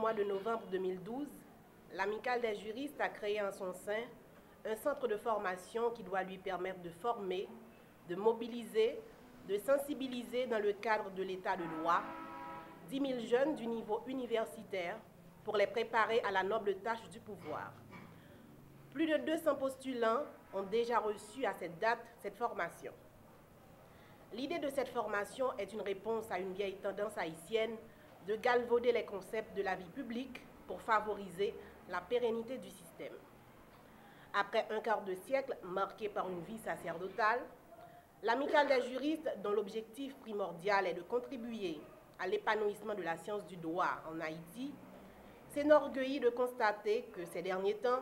mois de novembre 2012, l'Amicale des juristes a créé en son sein un centre de formation qui doit lui permettre de former, de mobiliser, de sensibiliser dans le cadre de l'état de droit 10 000 jeunes du niveau universitaire pour les préparer à la noble tâche du pouvoir. Plus de 200 postulants ont déjà reçu à cette date cette formation. L'idée de cette formation est une réponse à une vieille tendance haïtienne de galvauder les concepts de la vie publique pour favoriser la pérennité du système. Après un quart de siècle marqué par une vie sacerdotale, l'Amicale des juristes, dont l'objectif primordial est de contribuer à l'épanouissement de la science du droit en Haïti, s'enorgueillit de constater que ces derniers temps,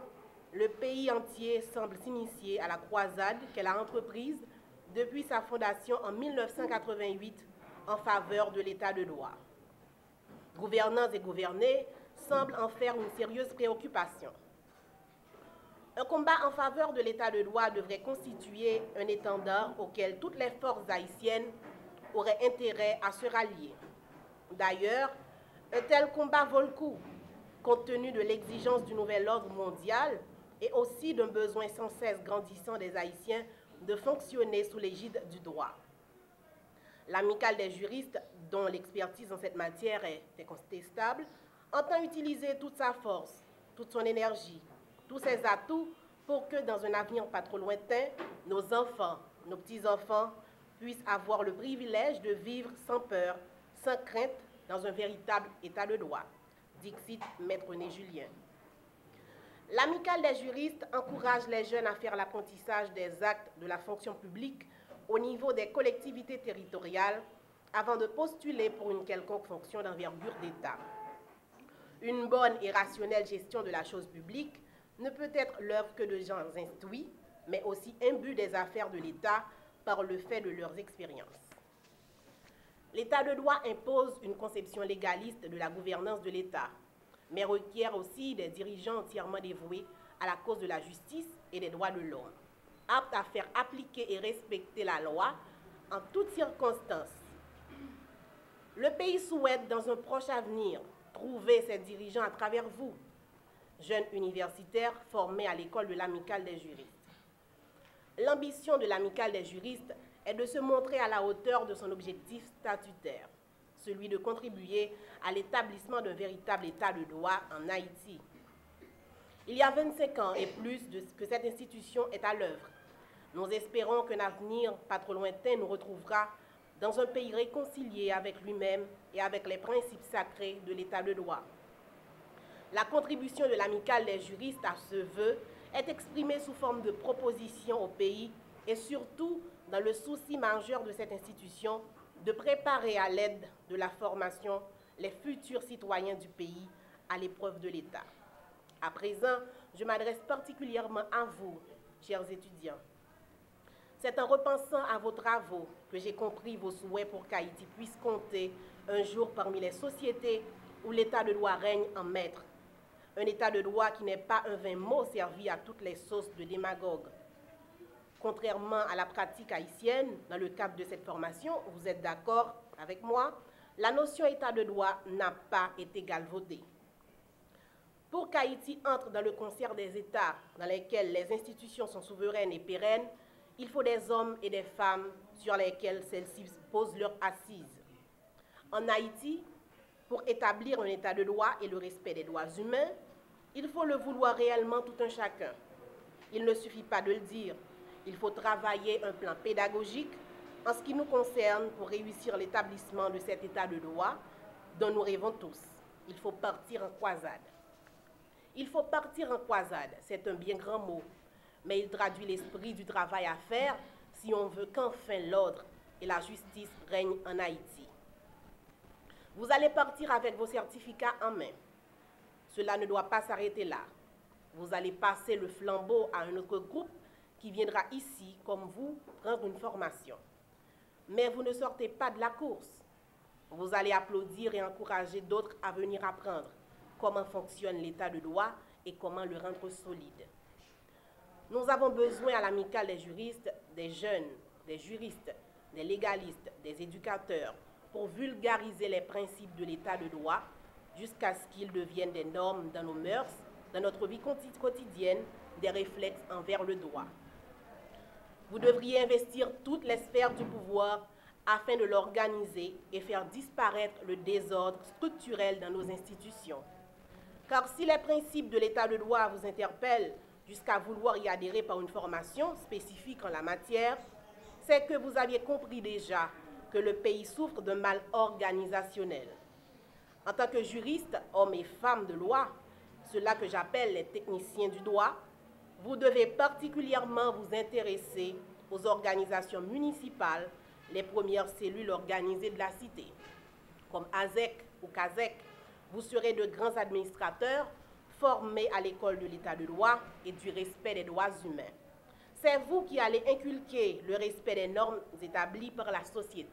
le pays entier semble s'initier à la croisade qu'elle a entreprise depuis sa fondation en 1988 en faveur de l'état de droit. Gouvernants et gouvernés semblent en faire une sérieuse préoccupation. Un combat en faveur de l'état de droit devrait constituer un étendard auquel toutes les forces haïtiennes auraient intérêt à se rallier. D'ailleurs, un tel combat vaut le coup, compte tenu de l'exigence du nouvel ordre mondial et aussi d'un besoin sans cesse grandissant des Haïtiens de fonctionner sous l'égide du droit. L'Amicale des juristes, dont l'expertise en cette matière est incontestable, entend utiliser toute sa force, toute son énergie, tous ses atouts pour que dans un avenir pas trop lointain, nos enfants, nos petits-enfants puissent avoir le privilège de vivre sans peur, sans crainte, dans un véritable état de droit. Dixit Maître René Julien. L'Amicale des juristes encourage les jeunes à faire l'apprentissage des actes de la fonction publique au niveau des collectivités territoriales avant de postuler pour une quelconque fonction d'envergure d'État. Une bonne et rationnelle gestion de la chose publique ne peut être l'œuvre que de gens instruits, mais aussi imbus des affaires de l'État par le fait de leurs expériences. L'état de droit impose une conception légaliste de la gouvernance de l'État, mais requiert aussi des dirigeants entièrement dévoués à la cause de la justice et des droits de l'homme, aptes à faire appliquer et respecter la loi en toutes circonstances. Le pays souhaite, dans un proche avenir, trouver ses dirigeants à travers vous, jeunes universitaires formés à l'école de l'Amicale des juristes. L'ambition de l'Amicale des juristes est de se montrer à la hauteur de son objectif statutaire, celui de contribuer à l'établissement d'un véritable état de droit en Haïti. Il y a 25 ans et plus que cette institution est à l'œuvre. Nous espérons qu'un avenir pas trop lointain nous retrouvera dans un pays réconcilié avec lui-même et avec les principes sacrés de l'état de droit. La contribution de l'Amicale des juristes à ce vœu est exprimée sous forme de propositions au pays et surtout dans le souci majeur de cette institution de préparer à l'aide de la formation les futurs citoyens du pays à l'épreuve de l'État. À présent, je m'adresse particulièrement à vous, chers étudiants. C'est en repensant à vos travaux que j'ai compris vos souhaits pour qu'Haïti puisse compter un jour parmi les sociétés où l'état de droit règne en maître. Un état de droit qui n'est pas un vain mot servi à toutes les sauces de démagogues. Contrairement à la pratique haïtienne, dans le cadre de cette formation, vous êtes d'accord avec moi, la notion état de droit n'a pas été galvaudée. Pour qu'Haïti entre dans le concert des États dans lesquels les institutions sont souveraines et pérennes, il faut des hommes et des femmes sur lesquels celles-ci posent leur assise. En Haïti, pour établir un état de droit et le respect des droits humains, il faut le vouloir réellement tout un chacun. Il ne suffit pas de le dire. Il faut travailler un plan pédagogique en ce qui nous concerne pour réussir l'établissement de cet état de droit dont nous rêvons tous. Il faut partir en croisade. Il faut partir en croisade, c'est un bien grand mot, mais il traduit l'esprit du travail à faire si on veut qu'enfin l'ordre et la justice règnent en Haïti. Vous allez partir avec vos certificats en main. Cela ne doit pas s'arrêter là. Vous allez passer le flambeau à un autre groupe qui viendra ici, comme vous, prendre une formation. Mais vous ne sortez pas de la course. Vous allez applaudir et encourager d'autres à venir apprendre comment fonctionne l'état de droit et comment le rendre solide. Nous avons besoin à l'Amicale des juristes, des jeunes, des juristes, des légalistes, des éducateurs, pour vulgariser les principes de l'état de droit, jusqu'à ce qu'ils deviennent des normes dans nos mœurs, dans notre vie quotidienne, des réflexes envers le droit. Vous devriez investir toutes les sphères du pouvoir afin de l'organiser et faire disparaître le désordre structurel dans nos institutions. Car si les principes de l'état de droit vous interpellent jusqu'à vouloir y adhérer par une formation spécifique en la matière, c'est que vous aviez compris déjà que le pays souffre d'un mal organisationnel. En tant que juristes, hommes et femmes de loi, ceux-là que j'appelle les techniciens du droit, vous devez particulièrement vous intéresser aux organisations municipales, les premières cellules organisées de la cité, comme ASEC ou CASEC. Vous serez de grands administrateurs formés à l'école de l'état de droit et du respect des droits humains. C'est vous qui allez inculquer le respect des normes établies par la société.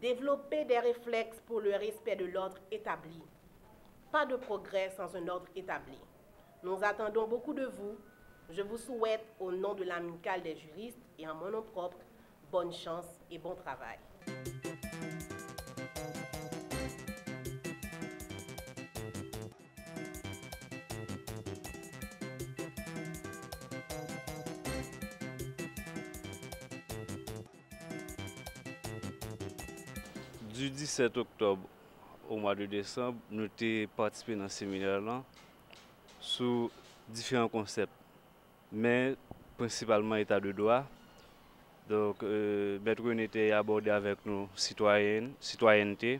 Développer des réflexes pour le respect de l'ordre établi. Pas de progrès sans un ordre établi. Nous attendons beaucoup de vous. Je vous souhaite, au nom de l'amicale des juristes et en mon nom propre, bonne chance et bon travail. Du 17 octobre au mois de décembre, nous avons participé dans ce séminaire-là sous différents concepts, mais principalement état de droit. Donc, Maître René était abordé avec nous citoyenneté,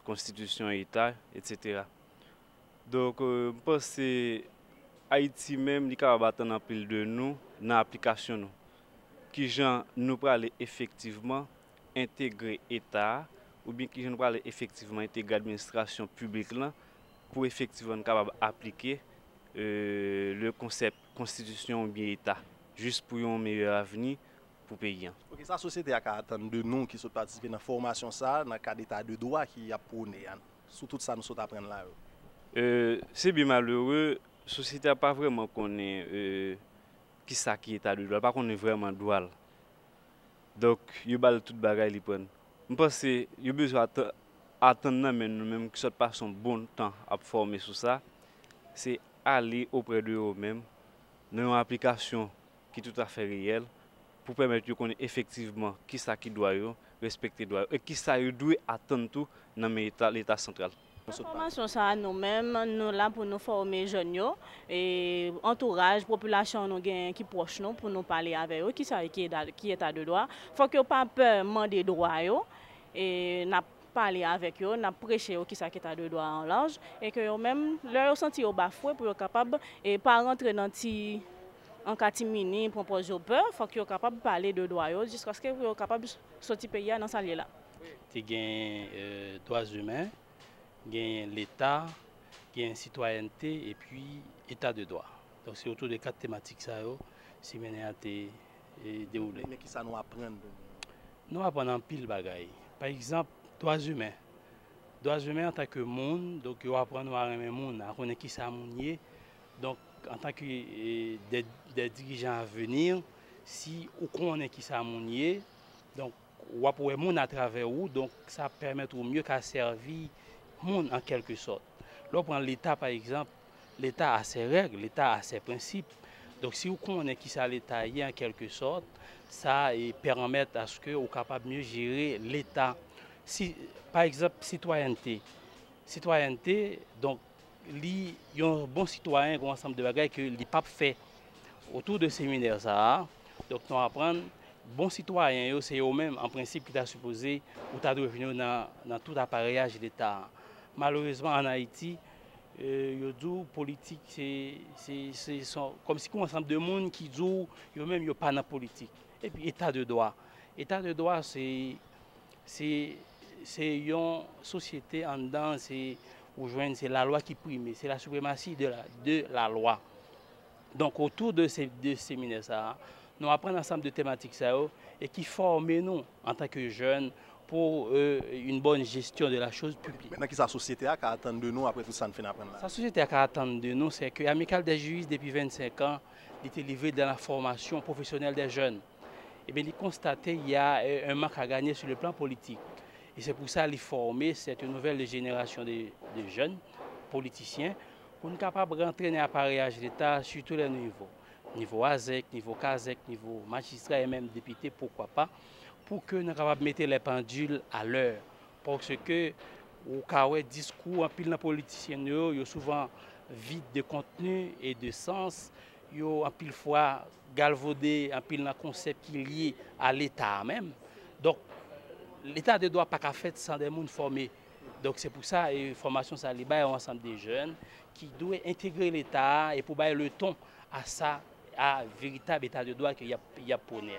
constitution, État, etc. Donc, je pense que Haïti même, il est capable en pile de nous dans l'application. Qui gens nous parlent effectivement intégrer l'État, ou bien qui nous parlent effectivement intégrer l'administration publique là, pour effectivement capable appliquer le concept constitution ou bien État, juste pour un meilleur avenir pour le pays. Ok, sa société a attendre de nous qui sont participés dans la formation ça, dans le cadre d'état de droit qui a prôné. Sur tout ça, nous sommes apprendre là. C'est bien malheureux, la société n'a pas vraiment connu qui ça qui est état de droit, pas qu'on est vraiment droit. Donc, il y a tout bagay li prend. Je pense que il y a besoin d'attendre nous-mêmes qui passent un bon temps à former sur ça. C'est aller auprès de eux-mêmes dans une application qui est tout à fait réelle pour permettre qu'on ait effectivement qui ça qui doit respecter doit et qui ça doit attendre tout dans l'État central. La formation ça nous-mêmes, nous là pour nous former les jeunes et entourage, population nous qui proche nous pour nous parler avec eux, qui est état de droit. Faut que pas peur demander droit et n'a parler avec eux, n'a prêcher qui ça qui état de droit en large et que eux même leur senti au bafoué pour être capable et pas rentrer dans en catimini pour poser peur, faut qu'ils soient capables de parler de droit jusqu'à ce qu'ils soient capables de sortir pays dans sa là. Tu as droits humains, l'État, citoyenneté et puis État de droit. Donc c'est autour de 4 thématiques ça si maintenant été déroulé. Mais qui ça nous apprend? Nous apprenons en pile bagaille. Par exemple, droits humains. Droits humains en tant que monde, donc nous apprenons à aimer monde, à connaître qui ça monde. Donc en tant que des dirigeants à venir, si on connaît qui ça monde, donc on peut monde à travers où, donc ça permet au mieux qu'à servir monde en quelque sorte. Là, on prend l'État par exemple, l'État a ses règles, l'État a ses principes. Donc si on connaît qui ça l'État en quelque sorte, ça permet à ce que on capable mieux gérer l'État. Si par exemple citoyenneté, donc il y a un bon citoyen, un ensemble de bagages que les papes fait autour de séminaire ça. Donc nous apprenons bon citoyen, c'est eux-mêmes en principe qui t'a supposé ou t'a devenu dans tout appareillage d'État. Malheureusement en Haïti, politique c'est comme si un ensemble de monde qui dit eux-mêmes ils pas dans politique. Et puis état de droit. État de droit c'est une société en dedans, c'est la loi qui prime, c'est la suprématie de la loi. Donc autour de ces séminaires ça, nous apprenons un ensemble de thématiques ça, et qui forment nous en tant que jeunes pour une bonne gestion de la chose publique. Maintenant, qui sa société a attendre de nous après tout ça, nous finissons apprendre là? Sa société a attendre de nous, c'est que l'Amicale des juristes, depuis 25 ans, était livrée dans la formation professionnelle des jeunes. Et bien, il constatait qu'il y a un manque à gagner sur le plan politique. Et c'est pour ça qu'il former cette nouvelle génération de jeunes politiciens pour nous capables de rentrer dans l'appareillage de l'État sur tous les niveaux. Niveau ASEC, niveau CASEC, niveau magistrat et même député, pourquoi pas, pour que nous soyons capables de mettre les pendules à l'heure. Parce que au cas où discours en pile dans politiciens, ils sont souvent vides de contenu et de sens. Ils ont en pile fois galvaudé en pile dans concept qui est lié à l'État même. Donc l'État ne doit pas qu'à faire sans des gens formés. Donc c'est pour ça que la formation ça est ensemble des jeunes qui doivent intégrer l'État et pour bailler le ton à ça, à véritable état de droit qu'il y a pour nous.